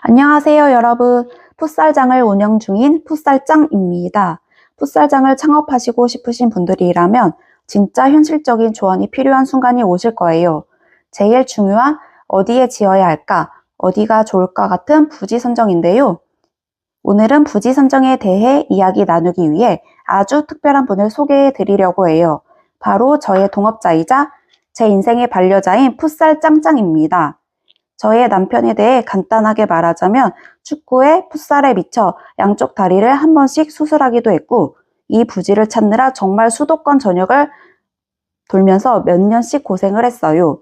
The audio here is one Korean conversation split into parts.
안녕하세요, 여러분. 풋살장을 운영 중인 풋살장입니다. 풋살장을 창업하시고 싶으신 분들이라면 진짜 현실적인 조언이 필요한 순간이 오실 거예요. 제일 중요한 어디에 지어야 할까, 어디가 좋을까 같은 부지 선정인데요. 오늘은 부지 선정에 대해 이야기 나누기 위해 아주 특별한 분을 소개해 드리려고 해요. 바로 저의 동업자이자 제 인생의 반려자인 풋살 짱짱입니다. 저의 남편에 대해 간단하게 말하자면 축구에 풋살에 미쳐 양쪽 다리를 한 번씩 수술하기도 했고 이 부지를 찾느라 정말 수도권 전역을 돌면서 몇 년씩 고생을 했어요.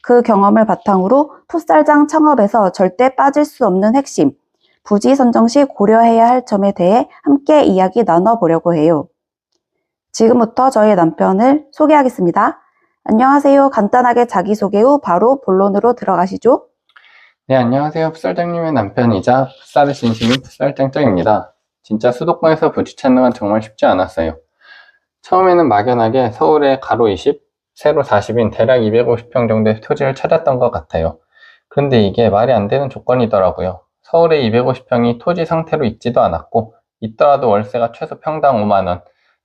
그 경험을 바탕으로 풋살장 창업에서 절대 빠질 수 없는 핵심, 부지 선정 시 고려해야 할 점에 대해 함께 이야기 나눠보려고 해요. 지금부터 저의 남편을 소개하겠습니다. 안녕하세요. 간단하게 자기소개 후 바로 본론으로 들어가시죠. 네, 안녕하세요. 풋살장님의 남편이자 풋살의 진심인 풋살짱짱입니다. 진짜 수도권에서 부지 찾는 건 정말 쉽지 않았어요. 처음에는 막연하게 서울에 가로 20, 세로 40인 대략 250평 정도의 토지를 찾았던 것 같아요. 그런데 이게 말이 안 되는 조건이더라고요. 서울에 250평이 토지 상태로 있지도 않았고 있더라도 월세가 최소 평당 5만 원,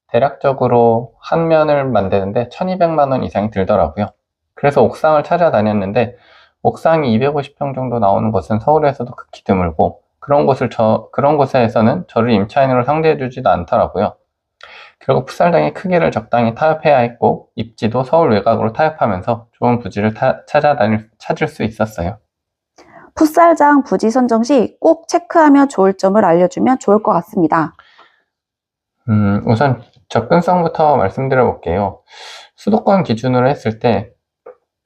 대략적으로 한 면을 만드는데 1200만 원 이상이 들더라고요. 그래서 옥상을 찾아다녔는데 옥상이 250평 정도 나오는 곳은 서울에서도 극히 드물고 그런 곳에서는 저를 임차인으로 상대해주지도 않더라고요. 결국 풋살장의 크기를 적당히 타협해야 했고 입지도 서울 외곽으로 타협하면서 좋은 부지를 찾을 수 있었어요. 풋살장 부지 선정 시 꼭 체크하면 좋을 점을 알려주면 좋을 것 같습니다. 우선 접근성부터 말씀드려 볼게요. 수도권 기준으로 했을 때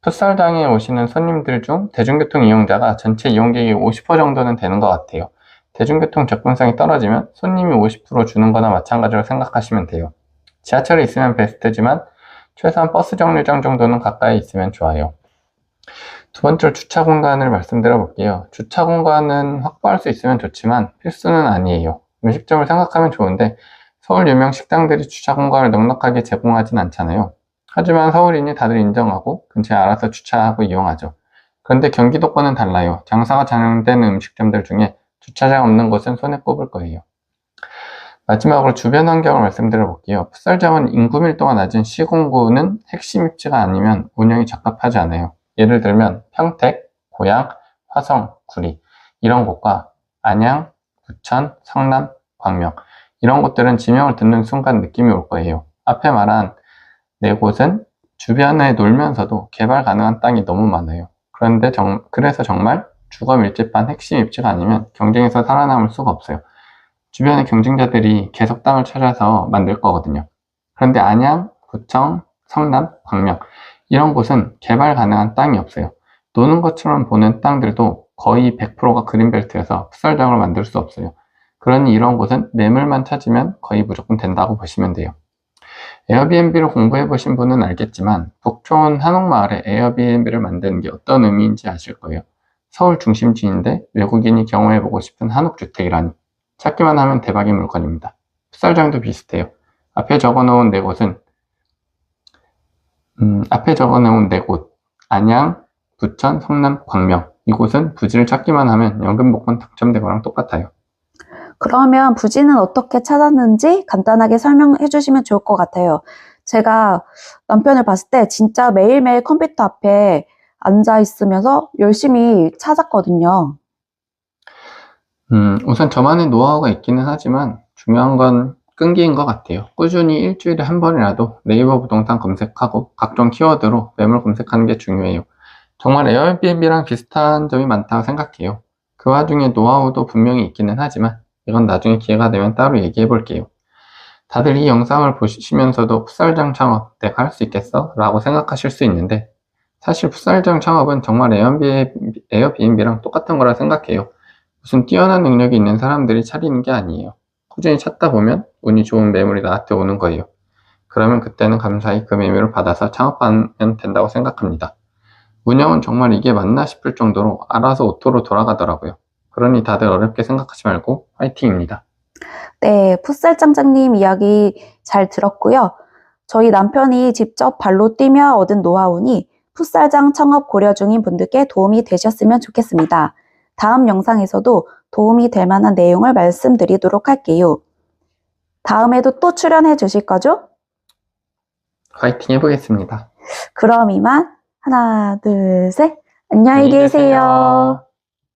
풋살장에 오시는 손님들 중 대중교통 이용자가 전체 이용객의 50% 정도는 되는 것 같아요. 대중교통 접근성이 떨어지면 손님이 50% 주는 거나 마찬가지로 생각하시면 돼요. 지하철이 있으면 베스트지만 최소한 버스 정류장 정도는 가까이 있으면 좋아요. 두 번째로 주차 공간을 말씀드려 볼게요. 주차 공간은 확보할 수 있으면 좋지만 필수는 아니에요. 음식점을 생각하면 좋은데 서울 유명 식당들이 주차 공간을 넉넉하게 제공하진 않잖아요. 하지만 서울인이 다들 인정하고 근처에 알아서 주차하고 이용하죠. 그런데 경기도권은 달라요. 장사가 장되는 음식점들 중에 주차장 없는 곳은 손에 꼽을 거예요. 마지막으로 주변 환경을 말씀드려 볼게요. 풋살장은 인구 밀도가 낮은 시공구는 핵심 입지가 아니면 운영이 적합하지 않아요. 예를 들면 평택, 고양, 화성, 구리 이런 곳과 안양, 부천, 성남, 광명 이런 곳들은 지명을 듣는 순간 느낌이 올 거예요. 앞에 말한 네 곳은 주변에 놀면서도 개발 가능한 땅이 너무 많아요. 그래서 정말 주거 밀집한 핵심 입지가 아니면 경쟁에서 살아남을 수가 없어요. 주변의 경쟁자들이 계속 땅을 찾아서 만들 거거든요. 그런데 안양, 구청, 성남, 광명 이런 곳은 개발 가능한 땅이 없어요. 노는 것처럼 보는 땅들도 거의 100%가 그린벨트여서 풋살장을 만들 수 없어요. 그러니 이런 곳은 매물만 찾으면 거의 무조건 된다고 보시면 돼요. 에어비앤비를 공부해 보신 분은 알겠지만 북촌 한옥마을에 에어비앤비를 만드는 게 어떤 의미인지 아실 거예요. 서울 중심지인데 외국인이 경험해 보고 싶은 한옥주택이라니 찾기만 하면 대박인 물건입니다. 풋살장도 비슷해요. 앞에 적어놓은 네 곳 안양, 부천, 성남, 광명 이곳은 부지를 찾기만 하면 연금 복권 당첨되거랑 똑같아요. 그러면 부지는 어떻게 찾았는지 간단하게 설명해 주시면 좋을 것 같아요. 제가 남편을 봤을 때 진짜 매일매일 컴퓨터 앞에 앉아 있으면서 열심히 찾았거든요. 우선 저만의 노하우가 있기는 하지만 중요한 건 끈기인 것 같아요. 꾸준히 일주일에 한 번이라도 네이버 부동산 검색하고 각종 키워드로 매물 검색하는 게 중요해요. 정말 에어비앤비랑 비슷한 점이 많다고 생각해요. 그 와중에 노하우도 분명히 있기는 하지만 이건 나중에 기회가 되면 따로 얘기해 볼게요. 다들 이 영상을 보시면서도 풋살장 창업 내가 할 수 있겠어? 라고 생각하실 수 있는데 사실 풋살장 창업은 정말 에어비앤비랑 똑같은 거라 생각해요. 무슨 뛰어난 능력이 있는 사람들이 차리는 게 아니에요. 꾸준히 찾다 보면 운이 좋은 매물이 나한테 오는 거예요. 그러면 그때는 감사히 그 매물을 받아서 창업하면 된다고 생각합니다. 운영은 정말 이게 맞나 싶을 정도로 알아서 오토로 돌아가더라고요. 그러니 다들 어렵게 생각하지 말고 화이팅입니다. 네, 풋살장장님 이야기 잘 들었고요. 저희 남편이 직접 발로 뛰며 얻은 노하우니 풋살장 창업 고려 중인 분들께 도움이 되셨으면 좋겠습니다. 다음 영상에서도 도움이 될 만한 내용을 말씀드리도록 할게요. 다음에도 또 출연해 주실 거죠? 화이팅 해보겠습니다. 그럼 이만 하나, 둘, 셋. 안녕히 안녕히 계세요. 계세요.